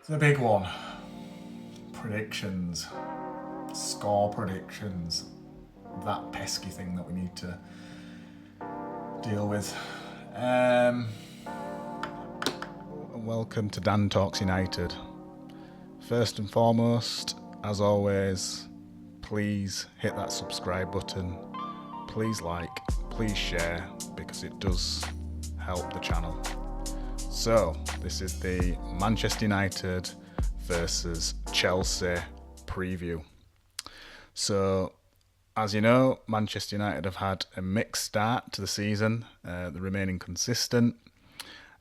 The big one. Predictions. Score predictions. That pesky thing that we need to deal with. Welcome to Dan Talks United. First and foremost, as always, please hit that subscribe button. Please like, please share, because it does help the channel. So, this is the Manchester United versus Chelsea preview. So, as you know, Manchester United have had a mixed start to the season. They're remaining consistent.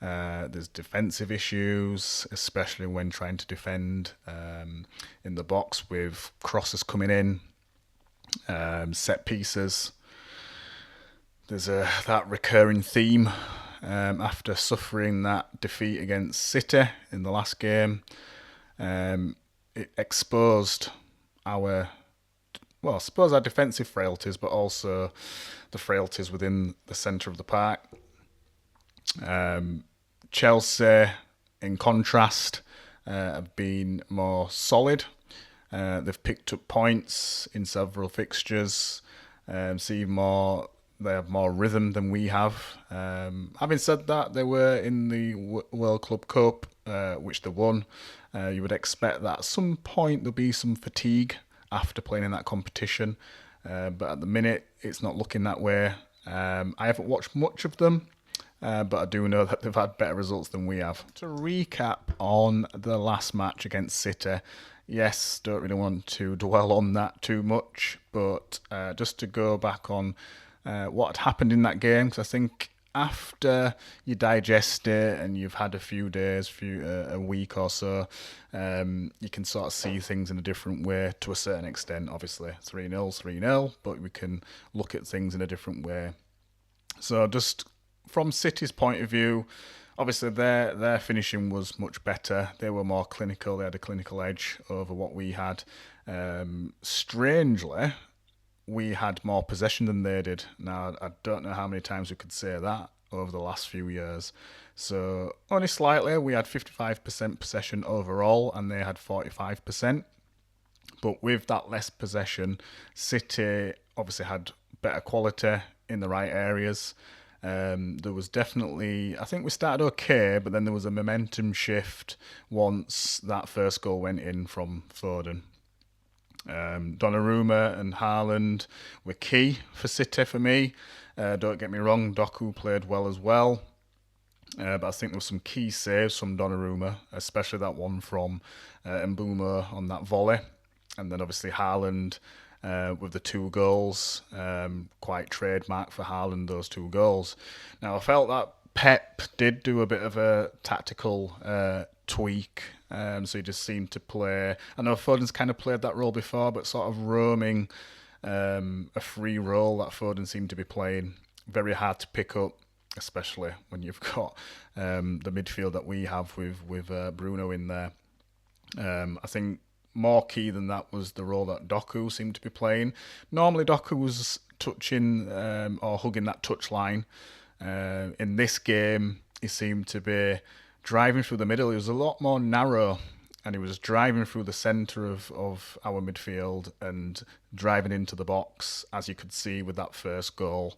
There's defensive issues, especially when trying to defend in the box with crosses coming in, set pieces. There's that recurring theme after suffering that defeat against City in the last game. It exposed our defensive frailties, but also the frailties within the centre of the park. Chelsea, in contrast, have been more solid. They've picked up points in several fixtures. They have more rhythm than we have. Having said that, they were in the World Club Cup, which they won. You would expect that at some point there'll be some fatigue after playing in that competition. But at the minute, it's not looking that way. I haven't watched much of them, but I do know that they've had better results than we have. To recap on the last match against City, yes, don't really want to dwell on that too much, but just to go back on what had happened in that game, because I think after you digest it and you've had a few days, a week or so, you can sort of see things in a different way to a certain extent. Obviously, 3-0, 3-0, but we can look at things in a different way. So just from City's point of view, obviously their finishing was much better. They were more clinical. They had a clinical edge over what we had. Strangely, we had more possession than they did. Now, I don't know how many times we could say that over the last few years. So, only slightly. We had 55% possession overall, and they had 45%. But with that less possession, City obviously had better quality in the right areas. There was definitely, I think we started okay, but then there was a momentum shift once that first goal went in from Foden. Donnarumma and Haaland were key for City for me. Don't get me wrong, Doku played well as well. But I think there were some key saves from Donnarumma, especially that one from Mbeumo on that volley. And then obviously Haaland with the 2 goals, quite trademark for Haaland, those 2 goals. Now, I felt that Pep did do a bit of a tactical tweak, so he just seemed to play. I know Foden's kind of played that role before, but sort of roaming a free role that Foden seemed to be playing. Very hard to pick up, especially when you've got the midfield that we have with Bruno in there. I think more key than that was the role that Doku seemed to be playing. Normally Doku was touching or hugging that touchline. In this game, he seemed to be driving through the middle. He was a lot more narrow, and he was driving through the centre of our midfield and driving into the box, as you could see with that first goal.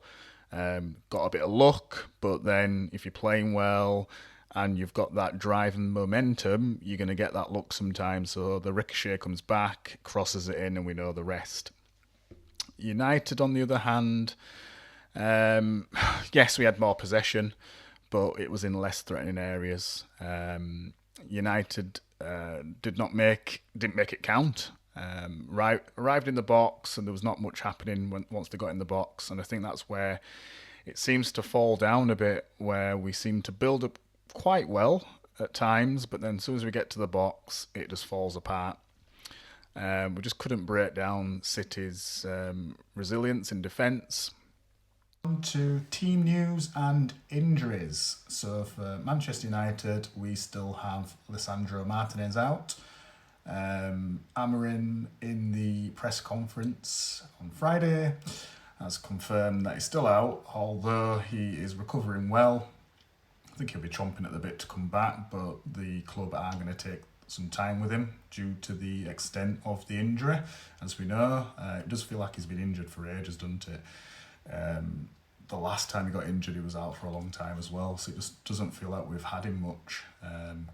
Got a bit of luck, but then if you're playing well and you've got that drive and momentum, you're going to get that luck sometimes. So the ricochet comes back, crosses it in, and we know the rest. United, on the other hand, yes, we had more possession, but it was in less threatening areas. United didn't make it count. Arrived in the box, and there was not much happening once they got in the box. And I think that's where it seems to fall down a bit, where we seem to build up quite well at times, but then as soon as we get to the box, it just falls apart. We just couldn't break down City's resilience in defence. On to team news and injuries. So for Manchester United, we still have Lisandro Martinez out. Amorim, in the press conference on Friday, has confirmed that he's still out, although he is recovering well. I think he'll be chomping at the bit to come back, but the club are going to take some time with him due to the extent of the injury. As we know, it does feel like he's been injured for ages, doesn't it? The last time he got injured, he was out for a long time as well, so it just doesn't feel like we've had him much.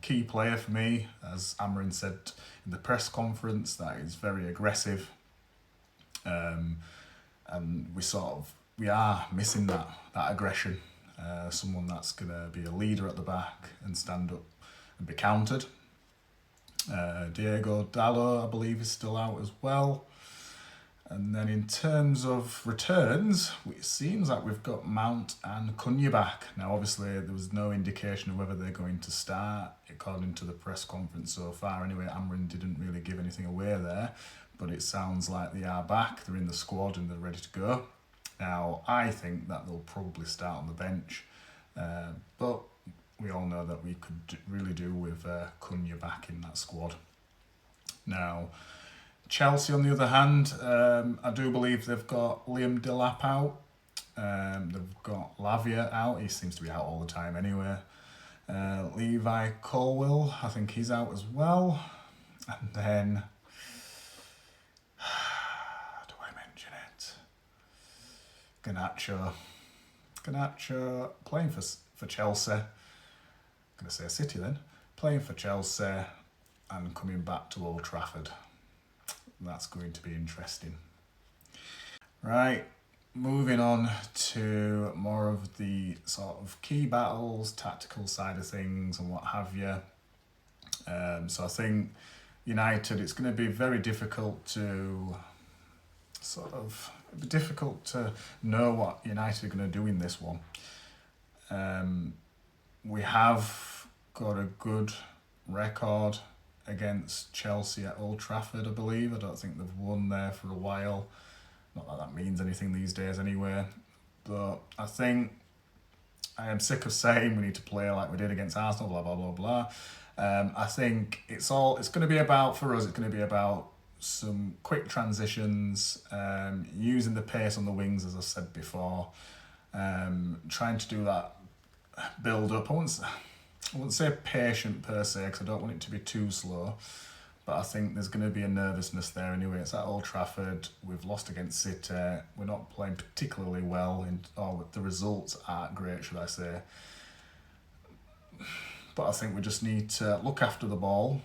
Key player for me, as Amorim said in the press conference, that is very aggressive, and we are missing that aggression. Someone that's going to be a leader at the back and stand up and be countered. Diego Dallo, I believe, is still out as well. And then in terms of returns, it seems like we've got Mount and Cunha back. Now, obviously, there was no indication of whether they're going to start, according to the press conference so far. Anyway, Amorim didn't really give anything away there, but it sounds like they are back. They're in the squad and they're ready to go. Now, I think that they'll probably start on the bench, but we all know that we could really do with Cunha back in that squad. Now, Chelsea, on the other hand, I do believe they've got Liam Delap out. They've got Lavia out. He seems to be out all the time anyway. Levi Colwill, I think he's out as well. And then, how do I mention it? Garnacho playing for Chelsea. I'm going to say City then. Playing for Chelsea and coming back to Old Trafford. That's going to be interesting. Right, moving on to more of the sort of key battles, tactical side of things and what have you. So I think United, it's going to be very difficult to know what United are going to do in this one. We have got a good record against Chelsea at Old Trafford, I believe. I don't think they've won there for a while. Not that that means anything these days anyway. But I think I am sick of saying we need to play like we did against Arsenal, blah, blah, blah, blah. I think it's going to be about, for us, it's going to be about some quick transitions, using the pace on the wings, as I said before, trying to do that build up. I wouldn't say patient per se, because I don't want it to be too slow, but I think there's going to be a nervousness there anyway. It's at Old Trafford. We've lost against City. We're not playing particularly well, or the results aren't great, should I say. But I think we just need to look after the ball.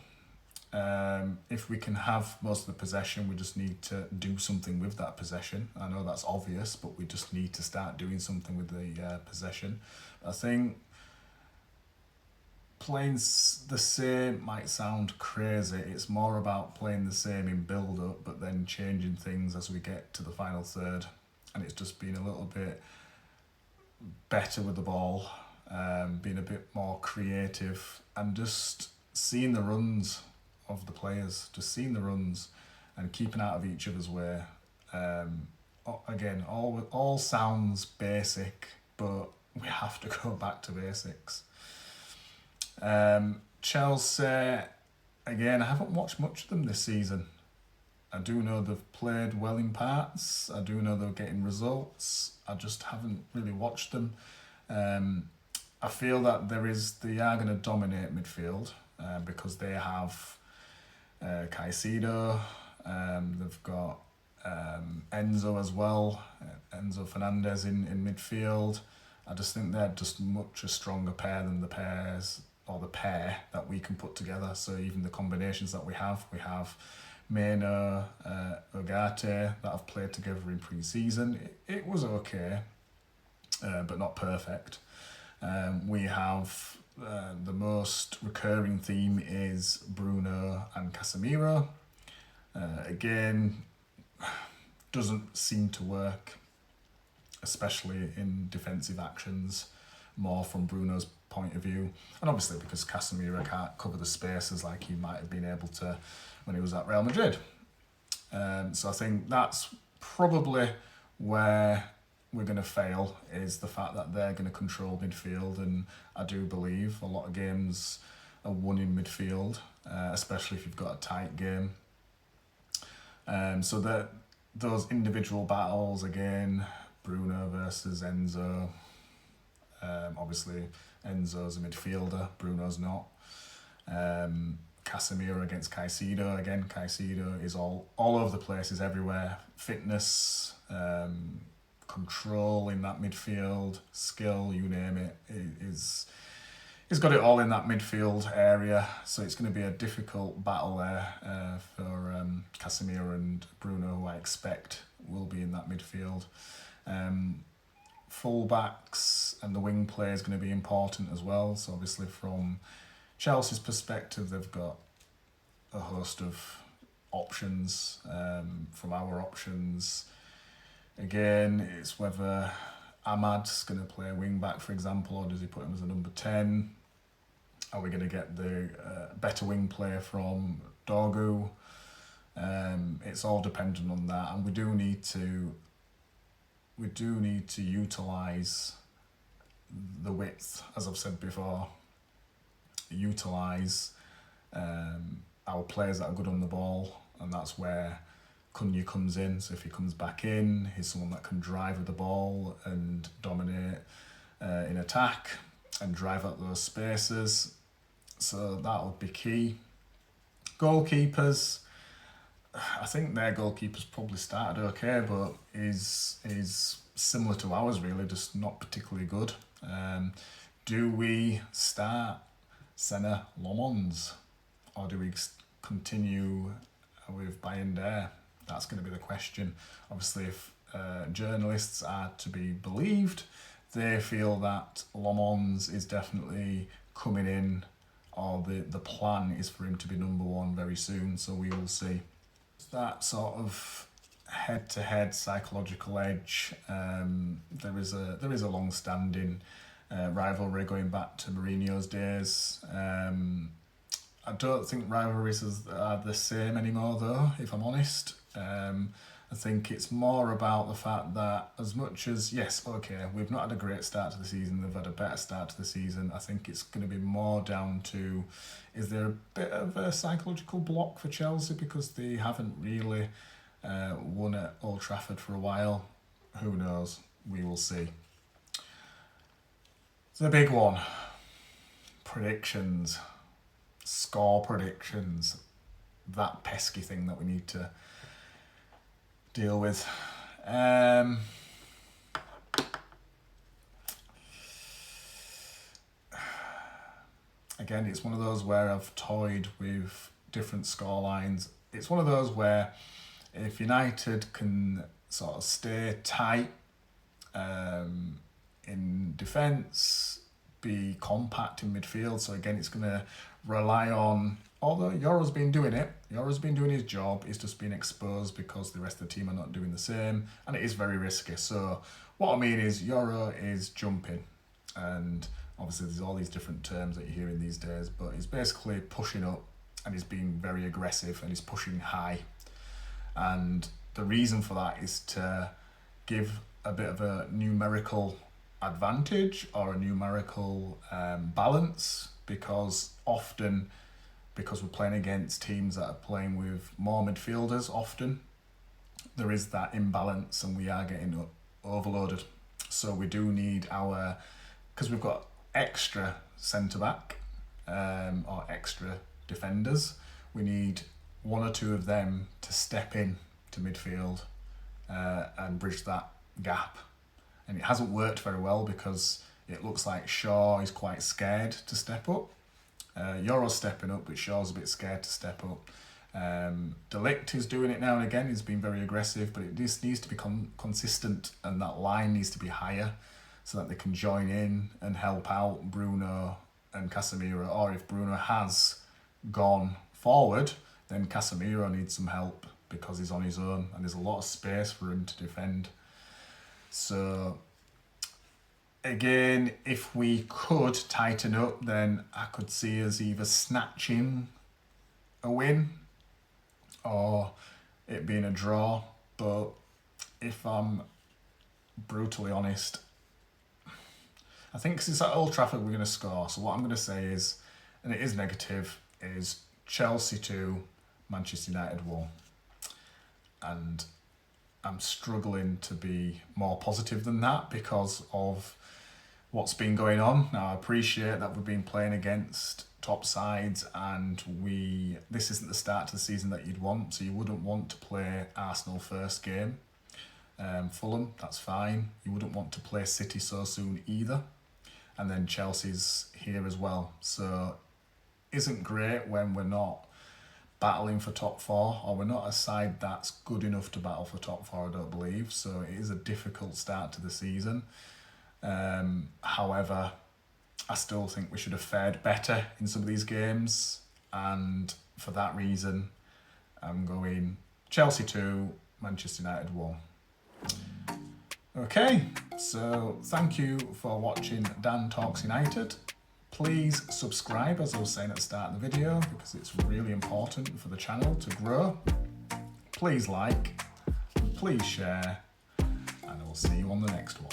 If we can have most of the possession, we just need to do something with that possession. I know that's obvious, but we just need to start doing something with the possession. I think playing the same might sound crazy. It's more about playing the same in build-up, but then changing things as we get to the final third. And it's just been a little bit better with the ball, being a bit more creative, and just seeing the runs of the players, and keeping out of each other's way. Again, all sounds basic, but we have to go back to basics. Chelsea, again, I haven't watched much of them this season. I do know they've played well in parts. I do know they're getting results. I just haven't really watched them. I feel that they are going to dominate midfield, because they have Caicedo. They've got Enzo as well, Enzo Fernandez in midfield. I just think they're just much a stronger pair than the pair that we can put together. So even the combinations that we have Meno, Ugarte, that have played together in pre-season. It was okay, but not perfect. We have the most recurring theme is Bruno and Casemiro. Again, doesn't seem to work, especially in defensive actions, more from Bruno's point of view. And obviously because Casemiro can't cover the spaces like he might have been able to when he was at Real Madrid. So I think that's probably where we're going to fail, is the fact that they're going to control midfield, and I do believe a lot of games are won in midfield, especially if you've got a tight game. So that those individual battles, again, Bruno versus Enzo, obviously Enzo's a midfielder, Bruno's not. Casemiro against Caicedo. Again, Caicedo is all over the place, is everywhere. Fitness, control in that midfield, skill, you name it, he's got it all in that midfield area. So it's going to be a difficult battle there for Casemiro and Bruno, who I expect will be in that midfield. Full-backs and the wing play is going to be important as well. So obviously from Chelsea's perspective, they've got a host of options. From our options, again, it's whether Ahmad's going to play wing back, for example, or does he put him as a number 10? Are we going to get the better wing player from Dorgu? It's all dependent on that, and we do need to utilise the width, as I've said before. Utilise our players that are good on the ball, and that's where Cunha comes in. So if he comes back in, he's someone that can drive with the ball and dominate in attack and drive out those spaces. So that would be key. Goalkeepers, I think their goalkeepers probably started okay, but is similar to ours really, just not particularly good. Do we start Senna Lomons, or do we continue with Bayender? That's going to be the question. Obviously, if journalists are to be believed, they feel that Lomons is definitely coming in, or the plan is for him to be number one very soon, so we will see. That sort of head-to-head psychological edge, there is a long-standing rivalry going back to Mourinho's days. I don't think rivalries are the same anymore, though, if I'm honest. I think it's more about the fact that as much as, yes, okay, we've not had a great start to the season, they've had a better start to the season, I think it's going to be more down to, is there a bit of a psychological block for Chelsea because they haven't really won at Old Trafford for a while? Who knows? We will see. The big one. Predictions. Score predictions. That pesky thing that we need to deal with. Again, it's one of those where I've toyed with different score lines. It's one of those where if United can sort of stay tight in defence, be compact in midfield, so again it's going to rely on, although Yoro's been doing it, Yoro's been doing his job, he's just been exposed because the rest of the team are not doing the same, and it is very risky. So what I mean is Yoro is jumping, and obviously there's all these different terms that you're hearing these days, but he's basically pushing up and he's being very aggressive and he's pushing high. And the reason for that is to give a bit of a numerical advantage or a numerical balance, because often, because we're playing against teams that are playing with more midfielders, often there is that imbalance and we are getting overloaded. So we do need our, because we've got extra centre-back or extra defenders, we need one or two of them to step in to midfield and bridge that gap. And it hasn't worked very well because it looks like Shaw is quite scared to step up. Yoro's stepping up, but Shaw's a bit scared to step up. De Ligt is doing it now and again, he's been very aggressive, but it just needs to be consistent, and that line needs to be higher so that they can join in and help out Bruno and Casemiro. Or if Bruno has gone forward, then Casemiro needs some help because he's on his own and there's a lot of space for him to defend. So again, if we could tighten up, then I could see us either snatching a win or it being a draw. But if I'm brutally honest, I think since at Old Trafford we're going to score. So what I'm going to say is, and it is negative, is Chelsea 2, Manchester United 1. And I'm struggling to be more positive than that because of what's been going on. Now, I appreciate that we've been playing against top sides, and this isn't the start to the season that you'd want, so you wouldn't want to play Arsenal first game. Fulham, that's fine. You wouldn't want to play City so soon either. And then Chelsea's here as well. So isn't great when we're not battling for top four, or we're not a side that's good enough to battle for top four, I don't believe. So it is a difficult start to the season. However, I still think we should have fared better in some of these games, and for that reason, I'm going Chelsea 2, Manchester United 1. Okay, so thank you for watching Dan Talks United. Please subscribe, as I was saying at the start of the video, because it's really important for the channel to grow. Please like, please share, and I will see you on the next one.